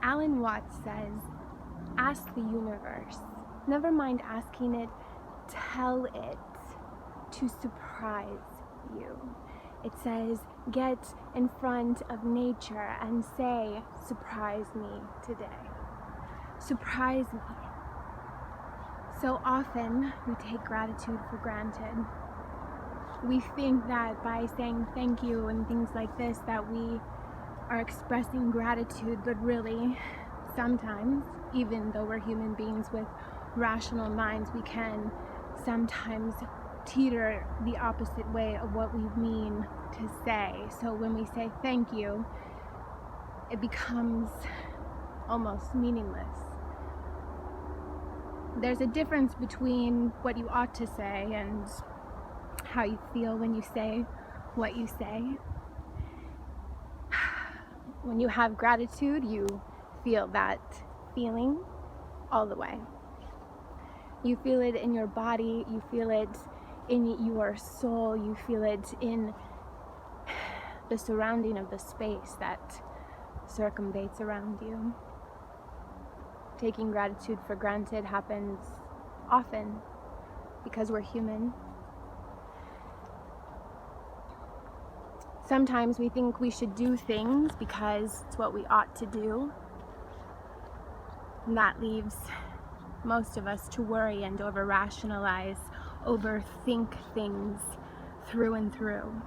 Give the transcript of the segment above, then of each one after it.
Alan Watts says, ask the universe. Never mind asking it, tell it to surprise you. It says, get in front of nature and say, surprise me today. Surprise me. So often we take gratitude for granted. We think that by saying thank you and things like this that we are expressing gratitude, but really, sometimes, even though we're human beings with rational minds, we can sometimes teeter the opposite way of what we mean to say. So when we say thank you, it becomes almost meaningless. There's a difference between what you ought to say and how you feel when you say what you say. When you have gratitude, you feel that feeling all the way. You feel it in your body, you feel it in your soul, you feel it in the surrounding of the space that circumvates around you. Taking gratitude for granted happens often because we're human. Sometimes we think we should do things because it's what we ought to do. And that leaves most of us to worry and over-rationalize, overthink things through and through.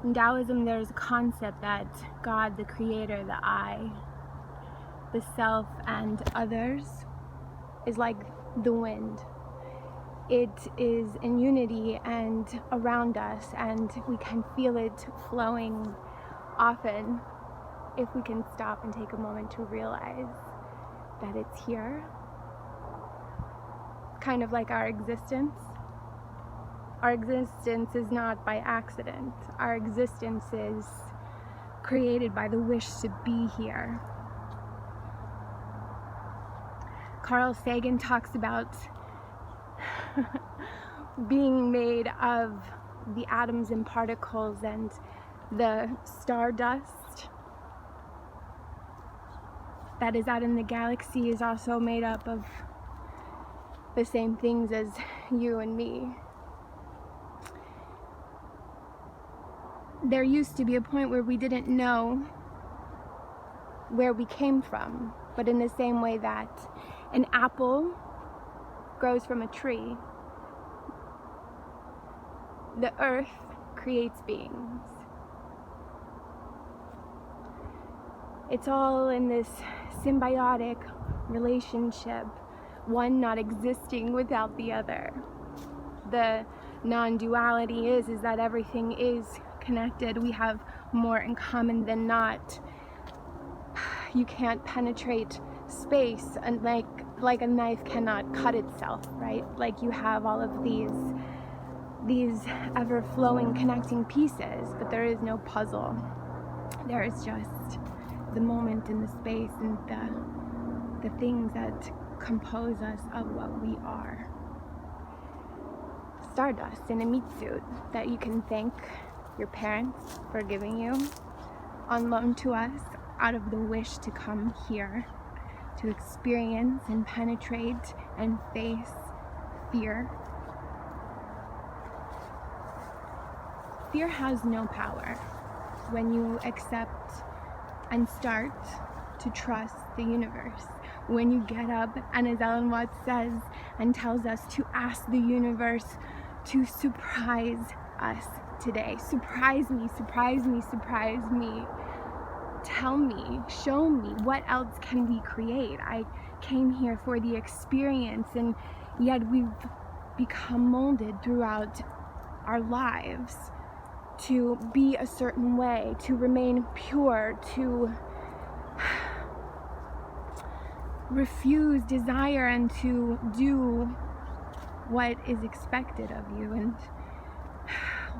In Taoism, there's a concept that God, the creator, the I, the self, and others is like the wind. It is in unity and around us, and we can feel it flowing often if we can stop and take a moment to realize that it's here. Kind of like our existence. Our existence is not by accident. Our existence is created by the wish to be here. Carl Sagan talks about being made of the atoms and particles, and the stardust that is out in the galaxy is also made up of the same things as you and me. There used to be a point where we didn't know where we came from, but in the same way that an apple grows from a tree, the earth creates beings. It's all in this symbiotic relationship, one not existing without the other. The non-duality is that everything is connected. We have more in common than not. You can't penetrate space, and like a knife cannot cut itself, right? Like you have all of these ever-flowing connecting pieces, but there is no puzzle. There is just the moment and the space and the things that compose us of what we are. Stardust in a meat suit that you can thank your parents for giving you on loan to us out of the wish to come here to experience and penetrate and face fear. Fear has no power when you accept and start to trust the universe. When you get up, and as Alan Watts says and tells us, to ask the universe to surprise us today. Surprise me, surprise me, surprise me. Tell me, show me, what else can we create? I came here for the experience, and yet we've become molded throughout our lives to be a certain way, to remain pure, to refuse desire and to do what is expected of you. And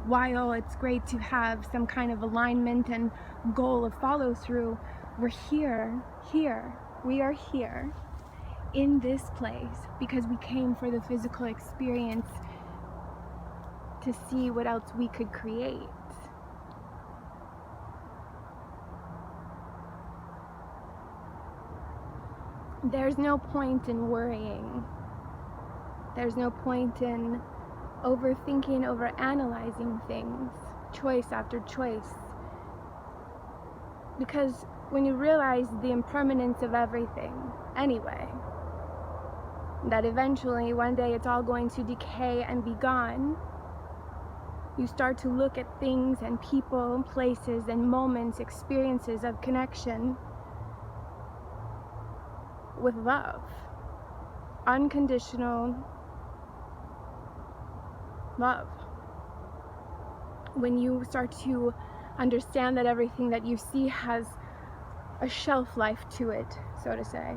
while it's great to have some kind of alignment and goal of follow through, we're we are here in this place because we came for the physical experience to see what else we could create. There's no point in worrying. There's no point in overthinking, overanalyzing things, choice after choice. Because when you realize the impermanence of everything, anyway, that eventually one day it's all going to decay and be gone, you start to look at things and people, places and moments, experiences of connection with love. Unconditional love. When you start to understand that everything that you see has a shelf life to it, so to say,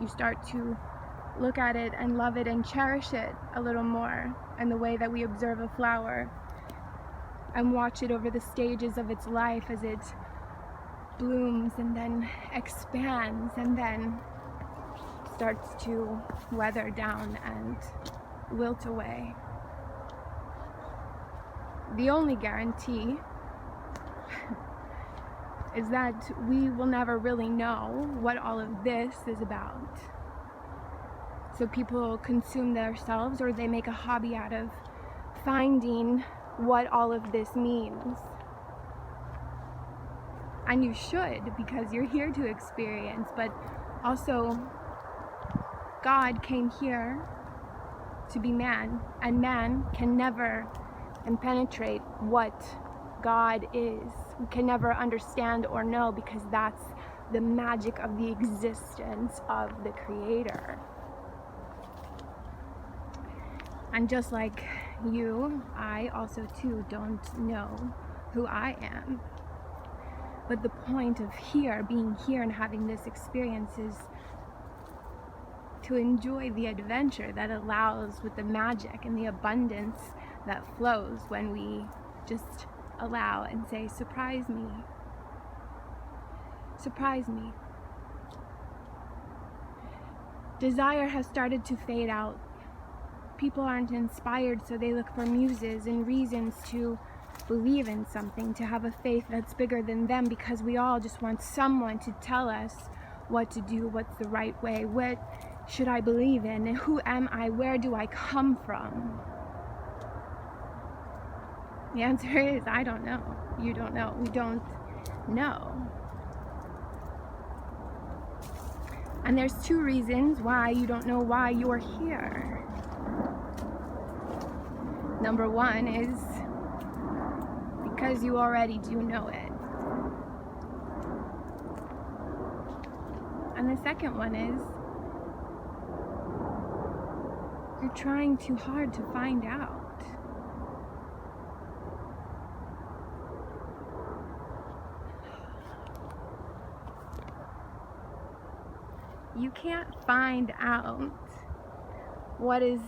you start to look at it and love it and cherish it a little more in the way that we observe a flower and watch it over the stages of its life as it blooms and then expands and then starts to weather down and wilt away. The only guarantee is that we will never really know what all of this is about. So people consume themselves, or they make a hobby out of finding what all of this means. And you should, because you're here to experience, but also God came here to be man, and man can never penetrate what God is. We can never understand or know, because that's the magic of the existence of the Creator. And just like you, I also too don't know who I am. But the point of being here and having this experience is to enjoy the adventure that allows, with the magic and the abundance that flows when we just allow and say, surprise me. Surprise me. Desire has started to fade out. People aren't inspired, so they look for muses and reasons to believe in something, to have a faith that's bigger than them, because we all just want someone to tell us what to do, what's the right way, what should I believe in, and who am I, where do I come from? The answer is, I don't know. You don't know. We don't know. And there's two reasons why you don't know why you're here. Number one is because you already do know it. And the second one is you're trying too hard to find out. You can't find out what is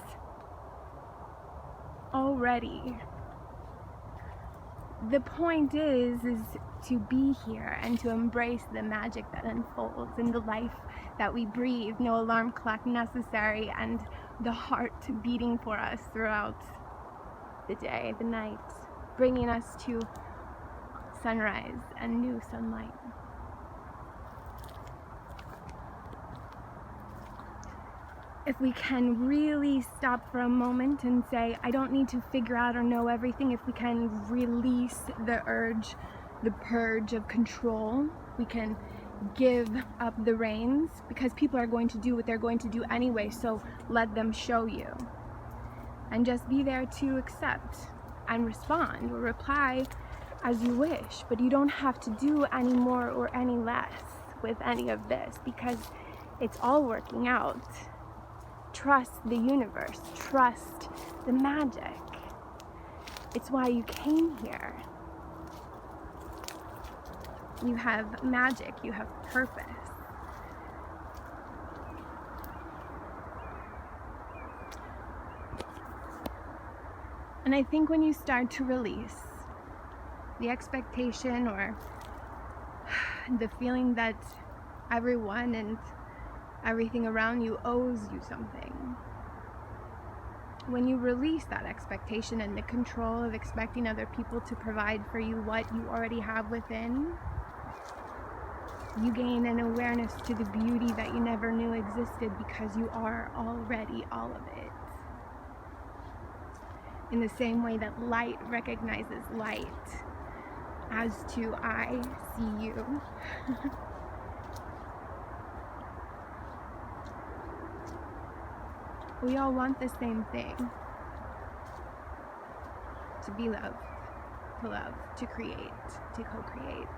already. The point is to be here and to embrace the magic that unfolds in the life that we breathe. No alarm clock necessary, and the heart beating for us throughout the day, the night, bringing us to sunrise and new sunlight. If we can really stop for a moment and say, I don't need to figure out or know everything, if we can release the urge, the purge of control, we can give up the reins, because people are going to do what they're going to do anyway, so let them show you. And just be there to accept and respond or reply as you wish, but you don't have to do any more or any less with any of this, because it's all working out. Trust the universe. Trust the magic. It's why you came here. You have magic. You have purpose. And I think when you start to release the expectation or the feeling that everyone and everything around you owes you something, when you release that expectation and the control of expecting other people to provide for you what you already have within, You gain an awareness to the beauty that you never knew existed because you are already all of it. In the same way that light recognizes light, as to I see you. We all want the same thing. To be loved, to love, to create, to co-create.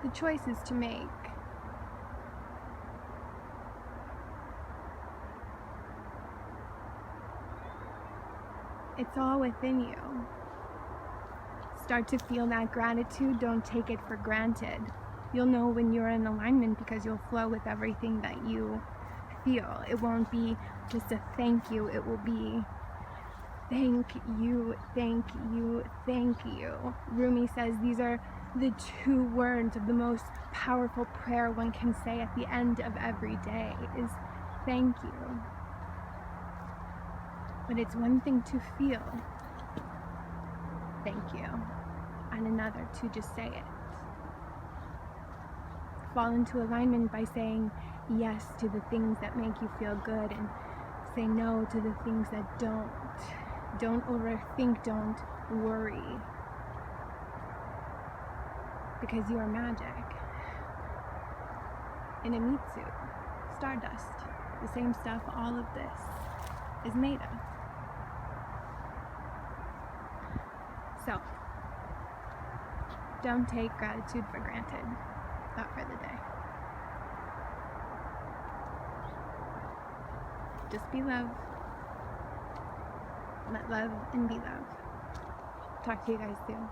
The choice is to make. It's all within you. Start to feel that gratitude. Don't take it for granted. You'll know when you're in alignment because you'll flow with everything that you feel. It won't be just a thank you. It will be thank you, thank you, thank you. Rumi says these are the 2 words of the most powerful prayer one can say at the end of every day is thank you. But it's one thing to feel thank you and another to just say it. Fall into alignment by saying yes to the things that make you feel good and say no to the things that don't. Don't overthink, don't worry. Because you are magic. In a meat suit, stardust, the same stuff all of this is made of. So, don't take gratitude for granted. Thought for the day. Just be love. Let love and be love. Talk to you guys soon.